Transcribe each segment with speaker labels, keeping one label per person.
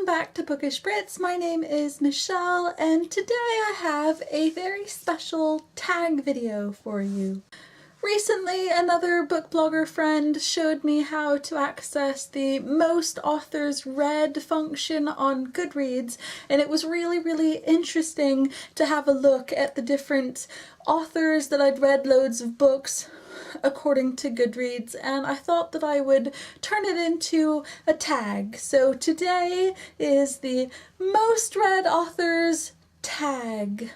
Speaker 1: Welcome back to Bookish Brits. My name is Michelle and today I have a very special tag video for you. Recently, another book blogger friend showed me how to access the most authors read function on Goodreads, and it was really interesting to have a look at the different authors that I'd read loads of books according to Goodreads, and I thought that I would turn it into a tag. So today is the most read authors tag.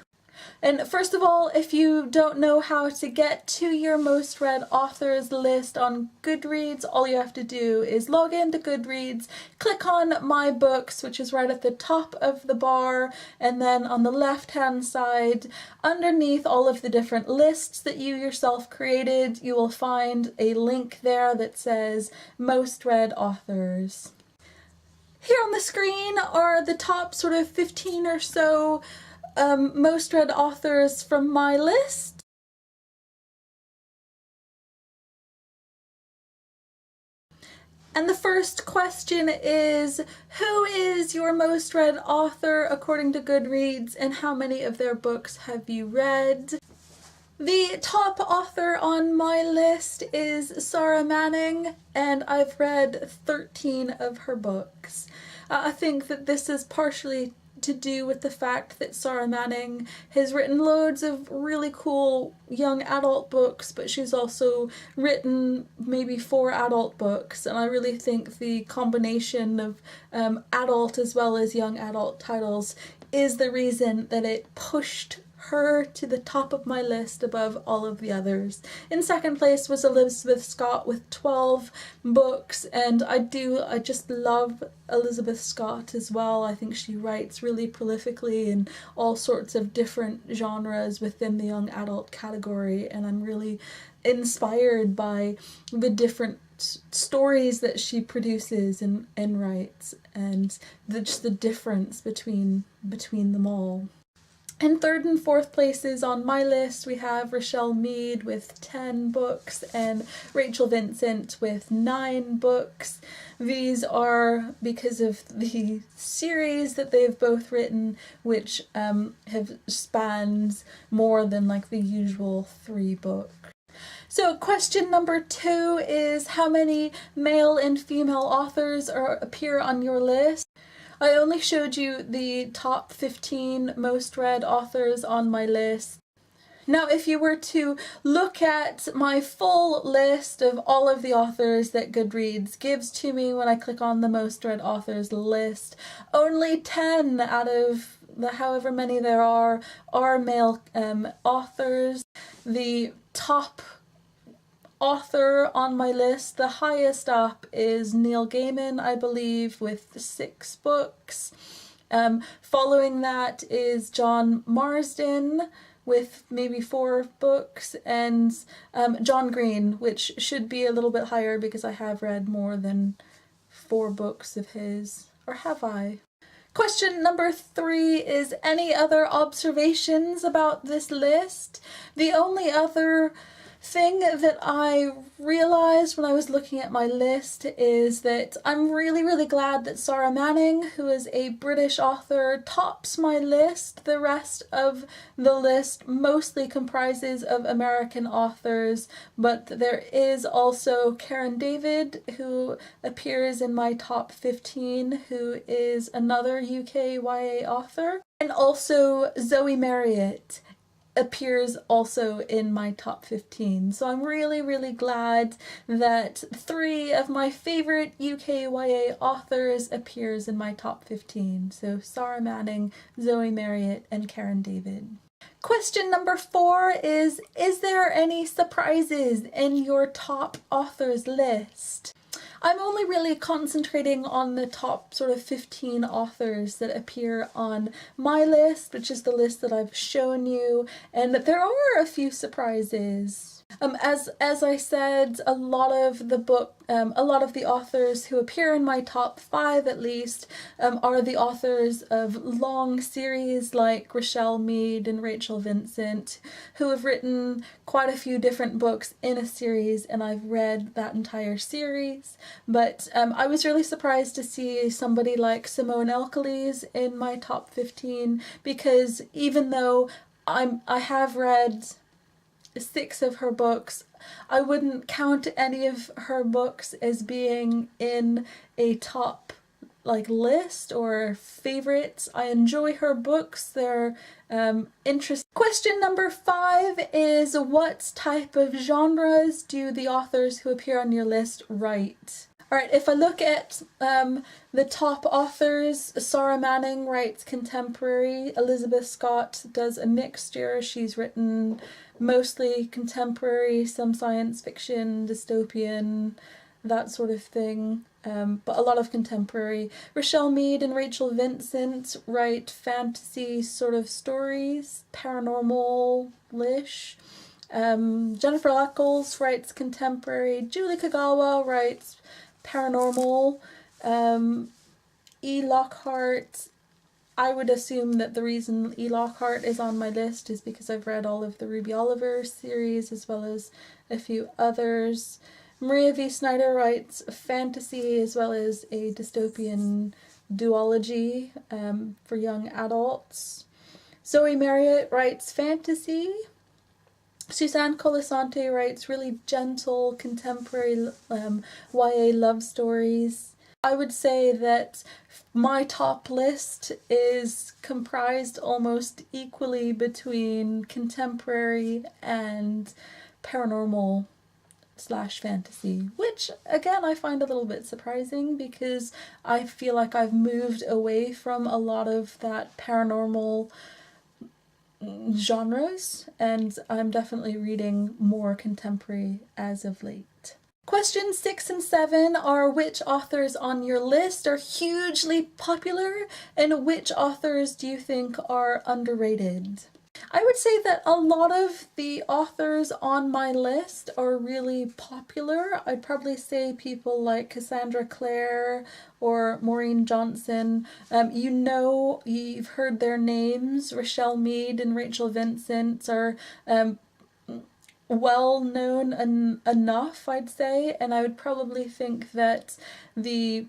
Speaker 1: And first of all, if you don't know how to get to your most read authors list on Goodreads, all you have to do is log into Goodreads, click on My Books, which is right at the top of the bar, and then on the left-hand side, underneath all of the different lists that you yourself created, you will find a link there that says Most Read Authors. Here on the screen are the top sort of 15 or so most read authors from my list. And the first question is, who is your most read author according to Goodreads, and how many of their books have you read? The top author on my list is Sarah Manning, and I've read 13 of her books. I think that this is partially to do with the fact that Sarah Manning has written loads of really cool young adult books, but she's also written maybe 4 adult books, and I really think the combination of adult as well as young adult titles is the reason that it pushed her to the top of my list above all of the others. In second place was Elizabeth Scott with 12 books, and I just love Elizabeth Scott as well. I think she writes really prolifically in all sorts of different genres within the young adult category, and I'm really inspired by the different stories that she produces and writes, and just the difference between them all. In third and fourth places on my list, we have Rochelle Mead with 10 books and Rachel Vincent with 9 books. These are because of the series that they've both written, which have spans more than like the usual 3 books. So question number 2 is, how many male and female authors appear on your list? I only showed you the top 15 most read authors on my list. Now, if you were to look at my full list of all of the authors that Goodreads gives to me when I click on the most read authors list, only 10 out of the however many there are male authors. The top author on my list, the highest up, is Neil Gaiman, I believe, with 6 books. Following that is John Marsden with maybe 4 books, and John Green, which should be a little bit higher because I have read more than 4 books of his. Or have I? Question number 3 is, any other observations about this list? The only other thing that I realized when I was looking at my list is that I'm really glad that Sarah Manning, who is a British author, tops my list. The rest of the list mostly comprises of American authors, but there is also Karen David, who appears in my top 15, who is another UK YA author, and also Zoe Marriott appears also in my top 15. So I'm really glad that 3 of my favorite UK YA authors appears in my top 15. So Sarah Manning, Zoe Marriott, and Karen David. Question number 4 is there any surprises in your top authors list? I'm only really concentrating on the top sort of 15 authors that appear on my list, which is the list that I've shown you, and there are a few surprises. As I said, a lot of the authors who appear in my top 5 at least are the authors of long series like Rochelle Mead and Rachel Vincent, who have written quite a few different books in a series, and I've read that entire series. But I was really surprised to see somebody like Simone Elkeles in my top 15, because even though I have read 6 of her books, I wouldn't count any of her books as being in a top list or favorites. I enjoy her books, they're interesting. Question number 5 is, what type of genres do the authors who appear on your list write? Alright, if I look at the top authors, Sarah Manning writes contemporary, Elizabeth Scott does a mixture. She's written mostly contemporary, some science fiction, dystopian, that sort of thing, but a lot of contemporary. Rochelle Mead and Rachel Vincent write fantasy sort of stories, paranormal-ish. Jennifer Eccles writes contemporary. Julie Kagawa writes paranormal. E. Lockhart, I would assume that the reason E. Lockhart is on my list is because I've read all of the Ruby Oliver series as well as a few others. Maria V. Snyder writes fantasy as well as a dystopian duology for young adults. Zoe Marriott writes fantasy. Suzanne Colasante writes really gentle contemporary YA love stories. I would say that my top list is comprised almost equally between contemporary and paranormal / fantasy, which again I find a little bit surprising because I feel like I've moved away from a lot of that paranormal genres, and I'm definitely reading more contemporary as of late. Questions 6 and 7 are, which authors on your list are hugely popular and which authors do you think are underrated? I would say that a lot of the authors on my list are really popular. I'd probably say people like Cassandra Clare or Maureen Johnson. You've heard their names. Rochelle Mead and Rachel Vincent are well known enough, I'd say, and I would probably think that the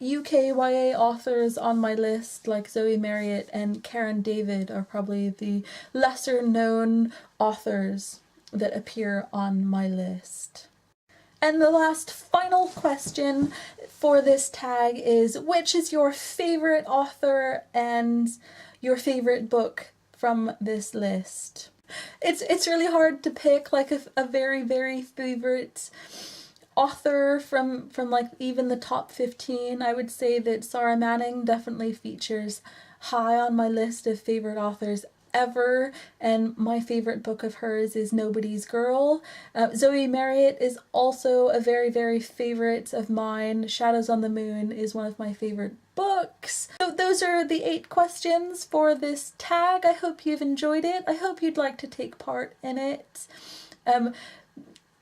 Speaker 1: UK YA authors on my list, like Zoe Marriott and Karen David, are probably the lesser known authors that appear on my list. And the last final question for this tag is, which is your favorite author and your favorite book from this list? It's really hard to pick like a very, very favorite author from like even the top 15. I would say that Sarah Manning definitely features high on my list of favorite authors ever, and my favorite book of hers is Nobody's Girl. Zoe Marriott is also a very, very favorite of mine. Shadows on the Moon is one of my favorite books. So those are the 8 questions for this tag. I hope you've enjoyed it. I hope you'd like to take part in it.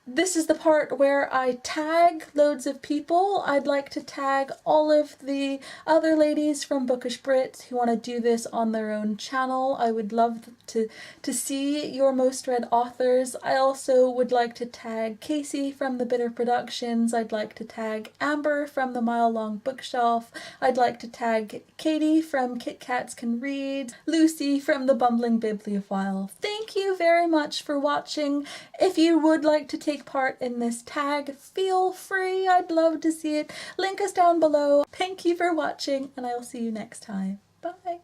Speaker 1: This is the part where I tag loads of people. I'd like to tag all of the other ladies from Bookish Brits who want to do this on their own channel. I would love to see your most read authors. I also would like to tag Casey from the Bitter Productions. I'd like to tag Amber from the Mile Long Bookshelf. I'd like to tag Katie from Kit Kats Can Read. Lucy from the Bumbling Bibliophile. Thank you very much for watching. If you would like to take part in this tag, feel free. I'd love to see it. Link is down below. Thank you for watching, and I will see you next time. Bye.